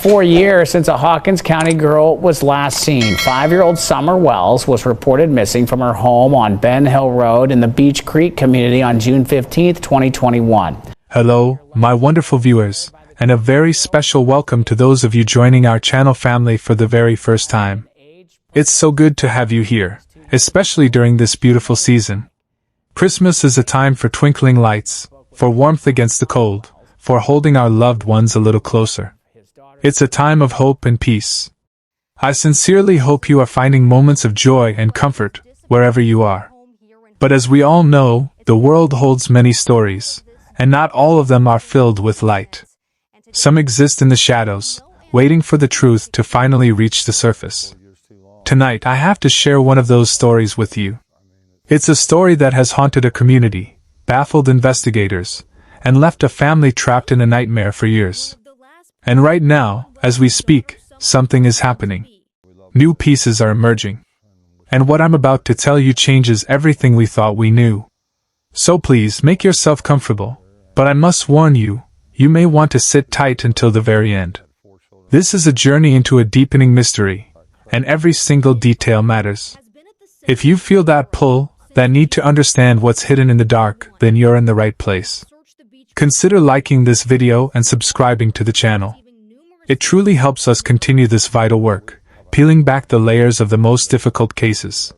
4 years since a Hawkins County girl was last seen. 5-year-old Summer Wells was reported missing from her home on Ben Hill Road in the Beach Creek community on June 15, 2021. Hello, my wonderful viewers, and a very special welcome to those of you joining our channel family for the very first time. It's so good to have you here, especially during this beautiful season. Christmas is a time for twinkling lights, for warmth against the cold, for holding our loved ones a little closer. It's a time of hope and peace. I sincerely hope you are finding moments of joy and comfort wherever you are. But as we all know, the world holds many stories, and not all of them are filled with light. Some exist in the shadows, waiting for the truth to finally reach the surface. Tonight I have to share one of those stories with you. It's a story that has haunted a community, baffled investigators, and left a family trapped in a nightmare for years. And right now, as we speak, something is happening. New pieces are emerging. And what I'm about to tell you changes everything we thought we knew. So please make yourself comfortable, but I must warn you, you may want to sit tight until the very end. This is a journey into a deepening mystery, and every single detail matters. If you feel that pull, that need to understand what's hidden in the dark, then you're in the right place. Consider liking this video and subscribing to the channel. It truly helps us continue this vital work, peeling back the layers of the most difficult cases.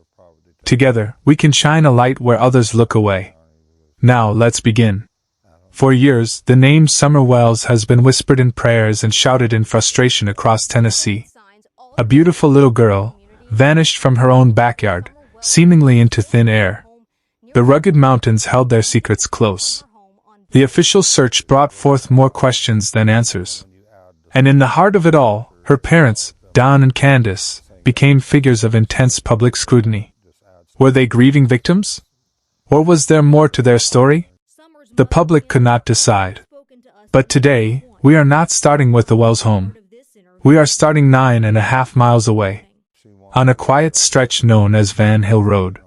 Together, we can shine a light where others look away. Now, let's begin. For years, the name Summer Wells has been whispered in prayers and shouted in frustration across Tennessee. A beautiful little girl, vanished from her own backyard, seemingly into thin air. The rugged mountains held their secrets close. The official search brought forth more questions than answers. And in the heart of it all, her parents, Don and Candace, became figures of intense public scrutiny. Were they grieving victims? Or was there more to their story? The public could not decide. But today, we are not starting with the Wells home. We are starting 9.5 miles away, on a quiet stretch known as Van Hill Road.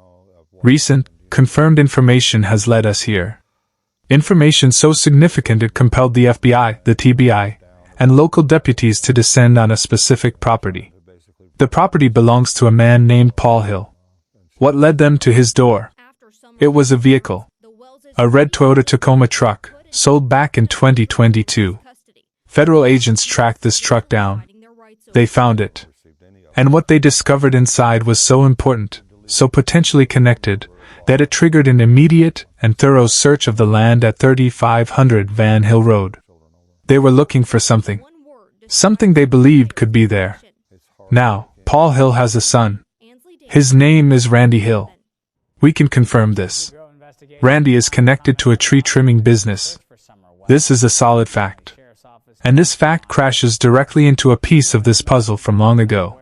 Recent, confirmed information has led us here. Information so significant it compelled the FBI, the TBI, and local deputies to descend on a specific property. The property belongs to a man named Paul Hill. What led them to his door? It was a vehicle. A red Toyota Tacoma truck, sold back in 2022. Federal agents tracked this truck down. They found it. And what they discovered inside was so important, so potentially connected, that it triggered an immediate and thorough search of the land at 3500 Van Hill Road. They were looking for something. Something they believed could be there. Now, Paul Hill has a son. His name is Randy Hill. We can confirm this. Randy is connected to a tree trimming business. This is a solid fact. And this fact crashes directly into a piece of this puzzle from long ago.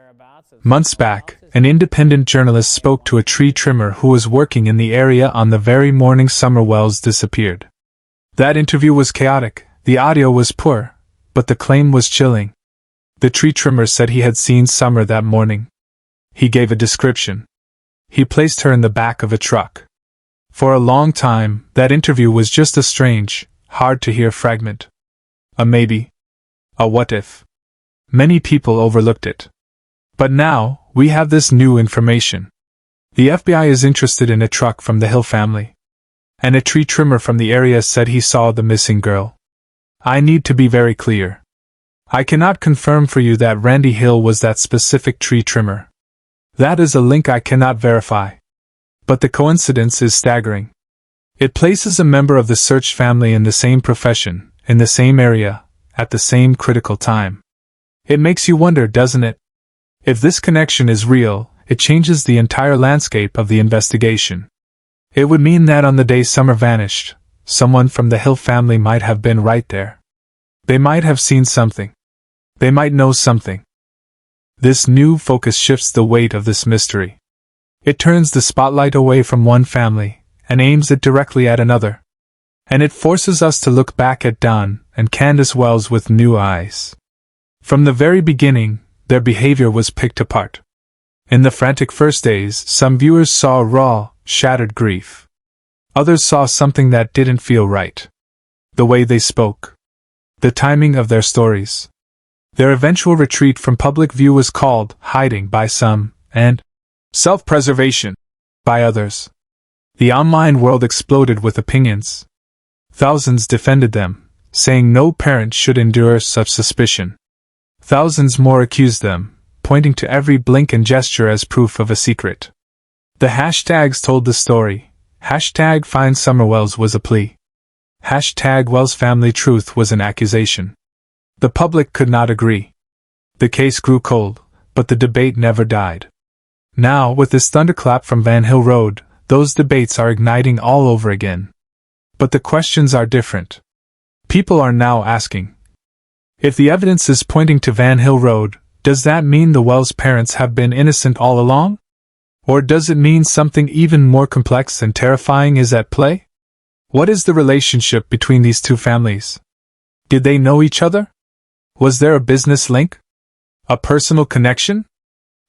Months back, an independent journalist spoke to a tree trimmer who was working in the area on the very morning Summer Wells disappeared. That interview was chaotic, the audio was poor, but the claim was chilling. The tree trimmer said he had seen Summer that morning. He gave a description. He placed her in the back of a truck. For a long time, that interview was just a strange, hard-to-hear fragment. A maybe. A what if. Many people overlooked it. But now, we have this new information. The FBI is interested in a truck from the Hill family. And a tree trimmer from the area said he saw the missing girl. I need to be very clear. I cannot confirm for you that Randy Hill was that specific tree trimmer. That is a link I cannot verify. But the coincidence is staggering. It places a member of the search family in the same profession, in the same area, at the same critical time. It makes you wonder, doesn't it? If this connection is real, it changes the entire landscape of the investigation. It would mean that on the day Summer vanished, someone from the Hill family might have been right there. They might have seen something. They might know something. This new focus shifts the weight of this mystery. It turns the spotlight away from one family and aims it directly at another. And it forces us to look back at Don and Candace Wells with new eyes. From the very beginning, their behavior was picked apart. In the frantic first days, some viewers saw raw, shattered grief. Others saw something that didn't feel right. The way they spoke. The timing of their stories. Their eventual retreat from public view was called hiding by some, and self-preservation by others. The online world exploded with opinions. Thousands defended them, saying no parent should endure such suspicion. Thousands more accused them, pointing to every blink and gesture as proof of a secret. The hashtags told the story. Hashtag Find Summer Wells was a plea. Hashtag Wells Family Truth was an accusation. The public could not agree. The case grew cold, but the debate never died. Now, with this thunderclap from Van Hill Road, those debates are igniting all over again. But the questions are different. People are now asking, if the evidence is pointing to Van Hill Road, does that mean the Wells parents have been innocent all along? Or does it mean something even more complex and terrifying is at play? What is the relationship between these two families? Did they know each other? Was there a business link? A personal connection?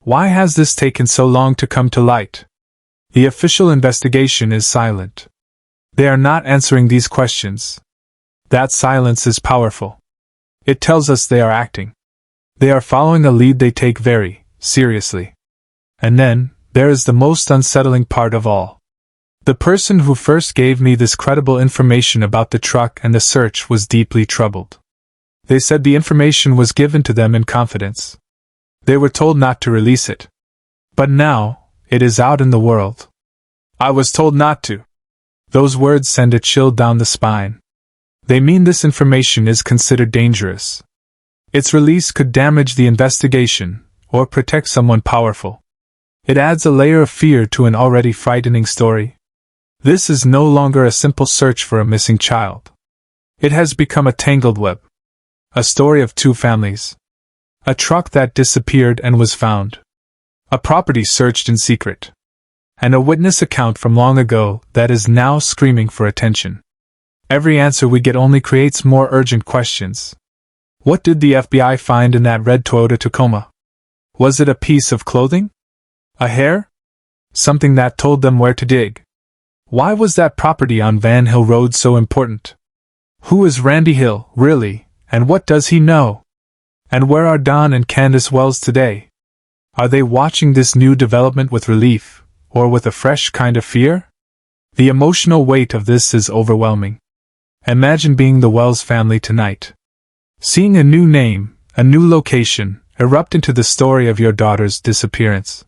Why has this taken so long to come to light? The official investigation is silent. They are not answering these questions. That silence is powerful. It tells us they are acting. They are following a lead they take very seriously. And then, there is the most unsettling part of all. The person who first gave me this credible information about the truck and the search was deeply troubled. They said the information was given to them in confidence. They were told not to release it. But now, it is out in the world. I was told not to. Those words send a chill down the spine. They mean this information is considered dangerous. Its release could damage the investigation, or protect someone powerful. It adds a layer of fear to an already frightening story. This is no longer a simple search for a missing child. It has become a tangled web. A story of two families. A truck that disappeared and was found. A property searched in secret. And a witness account from long ago that is now screaming for attention. Every answer we get only creates more urgent questions. What did the FBI find in that red Toyota Tacoma? Was it a piece of clothing? A hair? Something that told them where to dig? Why was that property on Van Hill Road so important? Who is Randy Hill, really, and what does he know? And where are Don and Candace Wells today? Are they watching this new development with relief, or with a fresh kind of fear? The emotional weight of this is overwhelming. Imagine being the Wells family tonight. Seeing a new name, a new location, erupt into the story of your daughter's disappearance.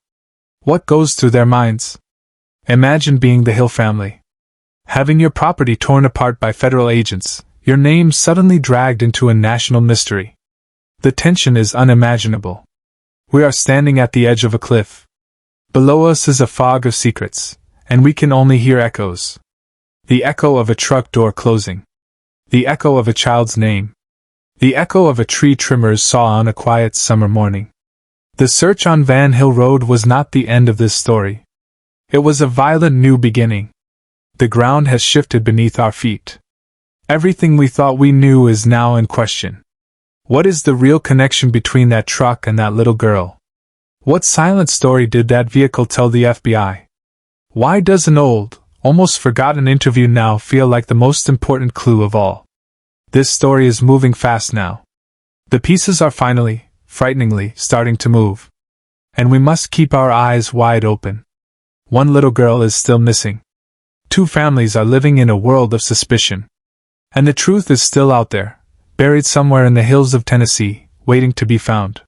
What goes through their minds? Imagine being the Hill family. Having your property torn apart by federal agents, your name suddenly dragged into a national mystery. The tension is unimaginable. We are standing at the edge of a cliff. Below us is a fog of secrets, and we can only hear echoes. The echo of a truck door closing. The echo of a child's name. The echo of a tree trimmer's saw on a quiet summer morning. The search on Van Hill Road was not the end of this story. It was a violent new beginning. The ground has shifted beneath our feet. Everything we thought we knew is now in question. What is the real connection between that truck and that little girl? What silent story did that vehicle tell the FBI? Why does an old, almost forgotten interview now feel like the most important clue of all? This story is moving fast now. The pieces are finally, frighteningly, starting to move. And we must keep our eyes wide open. One little girl is still missing. Two families are living in a world of suspicion. And the truth is still out there, buried somewhere in the hills of Tennessee, waiting to be found.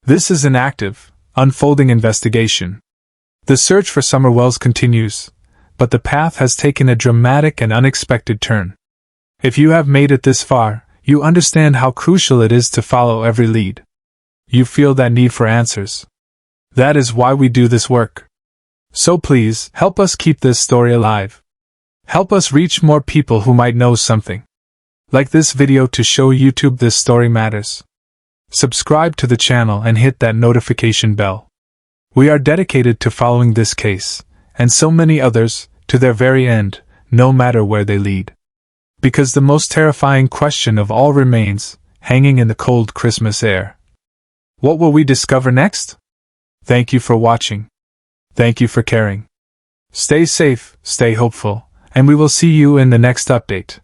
This is an active, unfolding investigation. The search for Summer Wells continues, but the path has taken a dramatic and unexpected turn. If you have made it this far, you understand how crucial it is to follow every lead. You feel that need for answers. That is why we do this work. So please, help us keep this story alive. Help us reach more people who might know something. Like this video to show YouTube this story matters. Subscribe to the channel and hit that notification bell. We are dedicated to following this case, and so many others, to their very end, no matter where they lead. Because the most terrifying question of all remains, hanging in the cold Christmas air. What will we discover next? Thank you for watching. Thank you for caring. Stay safe, stay hopeful, and we will see you in the next update.